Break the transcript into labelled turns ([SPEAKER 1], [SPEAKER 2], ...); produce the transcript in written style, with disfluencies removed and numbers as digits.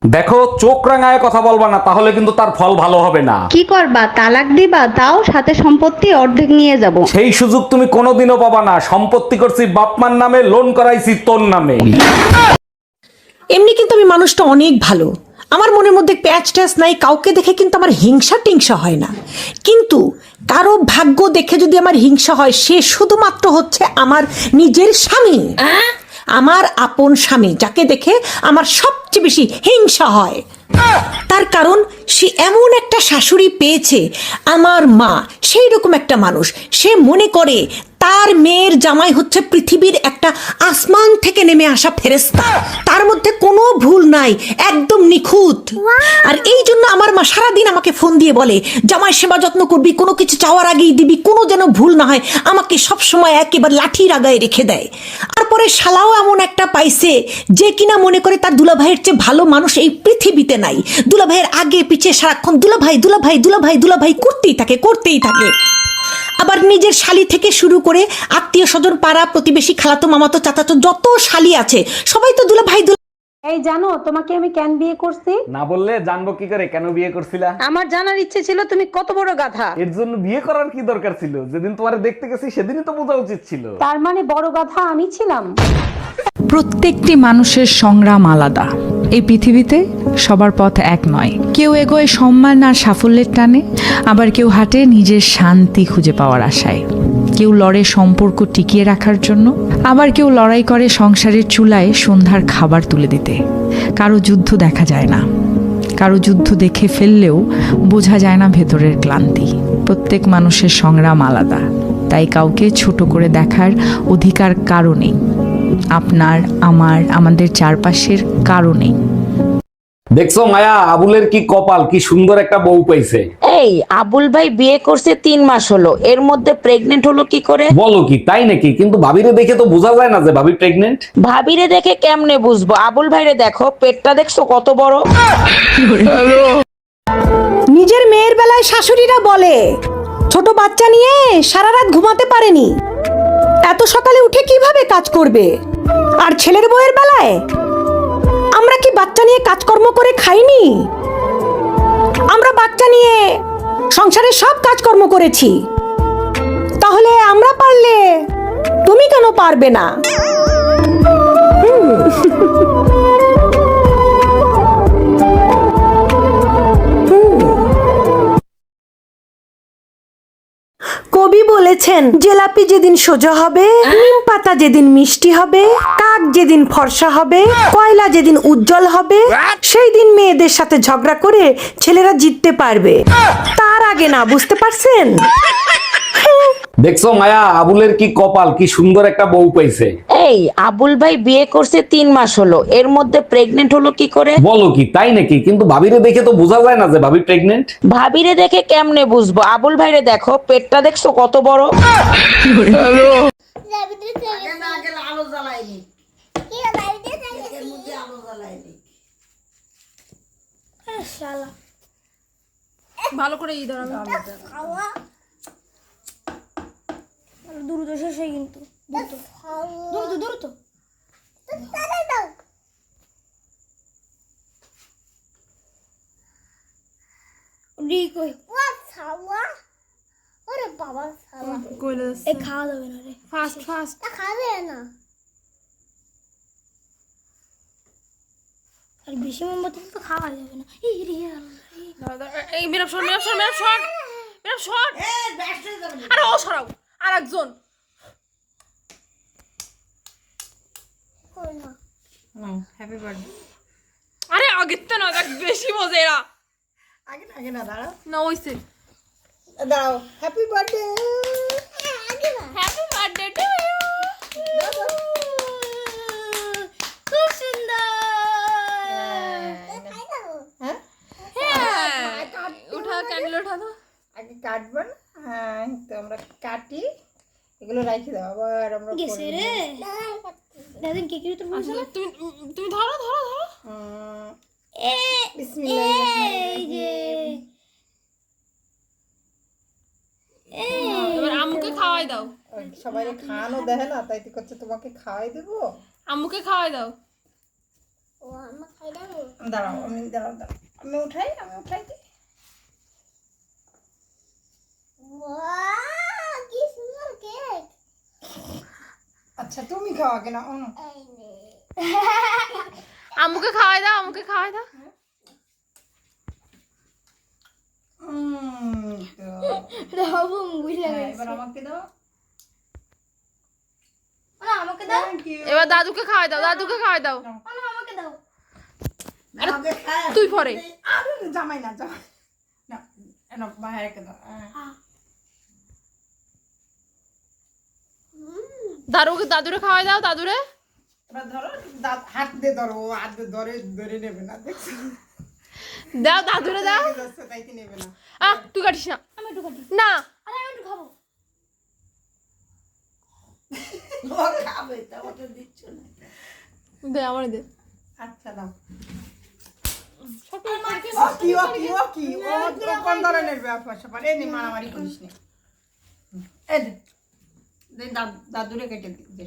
[SPEAKER 1] দেখো, চোখ রাঙায় কথা বলবা না, তাহলে কিন্তু তার ফল ভালো হবে না।
[SPEAKER 2] কি করবা, তালাক দিবা? তাও সাথে সম্পত্তি অর্ধেক নিয়ে যাব।
[SPEAKER 1] সেই সুযোগ তুমি কোনোদিনও পাবা না। সম্পত্তি করছি বাপমার নামে, লোন করাইছি তোর নামে।
[SPEAKER 3] এমনি কিন্তু আমি মানুষটা অনেক ভালো, আমার মনের মধ্যে প্যাচ ট্যাচ নাই, কাউকে দেখে কিন্তু আমার হিংসা টিংসা হয় না। কিন্তু কারো ভাগ্য দেখে যদি আমার হিংসা হয়, সে শুধুমাত্র হচ্ছে আমার নিজের স্বামী, আমার আপন স্বামী, যাকে দেখে আমার সবচেয়ে বেশি হিংসা হয়। তার কারণ সে এমন একটা শাশুড়ি পেয়েছে, আমার মা সেই রকম একটা মানুষ। সে মনে করে তার মেয়ের জামাই হচ্ছে পৃথিবীর একটা আসমান থেকে নেমে আসা ফেরেশতা, তার মধ্যে কোনো ভুল নাই, একদম নিখুঁত। আর এই জন্য আমার মা সারাদিন আমাকে ফোন দিয়ে বলে, জামাই সেবা যত্ন করবি, কোনো কিছু চাওয়ার আগেই দিবি, কোনো যেন ভুল না হয়। আমাকে সবসময় একেবারে লাঠির আগায় রেখে দেয়। তারপরে শালাও এমন একটা পাইছে যে কিনা মনে করে তার দুলাভাইয়ের চেয়ে ভালো মানুষ এই পৃথিবীতে নাই। দুলাভাইয়ের আগে পিছে সারাক্ষণ দুলাভাই দুলাভাই দুলাভাই দুলাভাই করতেই থাকে। আবার নিজের শালি থেকে শুরু করে আত্মীয় স্বজন, পাড়া প্রতিবেশী, খালাতো মামাতো চাচাতো যত শালি আছে সবাই তো দুলাভাই।
[SPEAKER 4] এই জানো তোমাকে আমি কেন বিয়ে করছি?
[SPEAKER 1] না বললে জানবো কি করে কেন বিয়ে করছিলা?
[SPEAKER 4] আমার জানার ইচ্ছে ছিল তুমি কত বড় গাধা।
[SPEAKER 1] এর জন্য বিয়ে করার কি দরকার ছিল? যেদিন তোমারে দেখতে গেছি সেদিনই তো বোঝা উচিত ছিল।
[SPEAKER 4] তার মানে বড় গাধা আমি ছিলাম?
[SPEAKER 5] প্রত্যেকটি মানুষের সংগ্রাম আলাদা। এই পৃথিবীতে সবার পথ এক নয়। কেউ এগোয় সম্মান আর সাফল্যের টানে, আবার কেউ হাঁটে নিজের শান্তি খুঁজে পাওয়ার আশায়। কেউ লড়ে সম্পর্ক টিকিয়ে রাখার জন্য, আবার কেউ লড়াই করে সংসারের চুলায় সন্ধ্যার খাবার তুলে দিতে। কারো যুদ্ধ দেখা যায় না, কারো যুদ্ধ দেখে ফেললেও বোঝা যায় না ভেতরের ক্লান্তি। প্রত্যেক মানুষের সংগ্রাম আলাদা, তাই কাউকে ছোট করে দেখার অধিকার কারো নেই। আপনার, আমার, আমাদের চারপাশের কারণে।
[SPEAKER 1] দেখছো মায়া, আবুলের কি কপাল, কি সুন্দর একটা বউ পাইছে।
[SPEAKER 6] এই আবুল ভাই বিয়ে করছে 3 মাস হলো, এর মধ্যে প্রেগনেন্ট হলো কি করে?
[SPEAKER 1] বলো কি, তাই নাকি? কিন্তু ভাবিরে দেখে তো বোঝা যায় না যে ভাবি প্রেগনেন্ট।
[SPEAKER 6] ভাবিরে দেখে কেমনে বুঝবো? আবুল ভাইরে দেখো, পেটটা দেখছো কত বড়।
[SPEAKER 3] নিজের মেয়ের বেলায় শাশুড়িরা বলে ছোট বাচ্চা নিয়ে সারা রাত ঘুমাতে পারেনি, এত সকালে উঠে কিভাবে কাজ করবে। আর ছেলের বউয়ের বেলায় আমরা কি বাচ্চা নিয়ে কাজকর্ম করে খাইনি? আমরা বাচ্চা নিয়ে সংসারের সব কাজকর্ম করেছি। তাহলে আমরা পারলে তুমি কেন পারবে না? কবি বলেছেন, জেলাপি যেদিন সোজা হবে, নিম পাতা যেদিন মিষ্টি হবে, কাক যেদিন ফর্সা হবে, কয়লা যেদিন উজ্জ্বল হবে, সেই দিন মেয়েদের সাথে ঝগড়া করে ছেলেরা জিততে পারবে। তার আগে না, বুঝতে পারছেন?
[SPEAKER 1] দেখছো মায়া, আবুলের কি কপাল, কি সুন্দর একটা বউ পাইছে।
[SPEAKER 6] এই আবুল ভাই বিয়ে করছে 3 মাস হলো, এর মধ্যে প্রেগনেন্ট হলো কি করে?
[SPEAKER 1] বলো কি, তাই নাকি? কিন্তু ভাবিরে দেখে তো বোঝা যায় না যে ভাবি প্রেগনেন্ট।
[SPEAKER 6] ভাবিরে দেখে কেমনে বুঝবো? আবুল ভাইরে দেখো, পেটটা দেখছো কত বড়।
[SPEAKER 7] ভালো করে ই ধর, দ্রুত শেষ হয় কিন্তু দ্রুত দ্রুত দ্রুত খাওয়া যাবে না রে, ফাস্ট ফাস্ট খাবে না। আর বেশি মোমবাতি তো খাওয়া যাবে না। এই মেরাপ শট মেরাপ শট মেরাপ শট মেরাপ শট, আরে ও সরাও আর একজন।
[SPEAKER 8] Happy birthday.
[SPEAKER 7] আরে আগের তো না, দেখ বেশি মজা এরা।
[SPEAKER 8] আগে না, দাঁড়াও
[SPEAKER 7] না হইছে,
[SPEAKER 8] দাঁড়াও। Happy birthday.
[SPEAKER 7] Happy birthday to you. খুব সুন্দর। হ্যাঁ উঠা, ক্যান্ডেল উঠা দাও।
[SPEAKER 8] আগে কাটবো না? হ্যাঁ, তো আমরা কাটি, এগুলো রাখি দাও, আবার আমরা
[SPEAKER 7] গেছে রে দাদিন কে কি তো বলছ না? তুমি তুমি ধরো ধরো ধরো।
[SPEAKER 8] বিসমিল্লাহির
[SPEAKER 7] এই যে এবার আম্মুকে খাওয়াই দাও।
[SPEAKER 8] সবাই খাওয়ানো দেয় না, তাই তো করছে তোমাকে খাওয়াই দেবো।
[SPEAKER 7] আম্মুকে খাওয়াই দাও।
[SPEAKER 8] ও দাঁড়াও দাঁড়াও আমি উঠাই দিই। আচ্ছা তুমি খাওয়া কেন?
[SPEAKER 7] আম্মুকে খাওয়াই দাও, আম্মুকে খাওয়াই দাও।
[SPEAKER 8] এবার আমাকে দাও।
[SPEAKER 7] এবার দাদুকে খাওয়াই দাও, দাদুকে খাওয়াই দাও। তুই পরে
[SPEAKER 8] জামাই না বাইরে দাও।
[SPEAKER 7] দাদুরে খাওয়াই দাও, দাদুরে।
[SPEAKER 8] এবার ধরো হাত দিয়ে ধরো, হাত দিয়ে ধরে নেবে না, দেখছো?
[SPEAKER 7] দাও দাদুরে দাও।
[SPEAKER 8] তাইতে নেবে না।
[SPEAKER 7] তুই কাটিস না। না
[SPEAKER 8] ও খাবে, তা ওটা দিচ্ছ না।
[SPEAKER 7] দে আমার দে।
[SPEAKER 8] আচ্ছা দাও। ও কি কোন ধরনের ব্যাপার স্যাপার? এই নে, মারামারি করিস না। এই দে দাদুরে কেটে দে।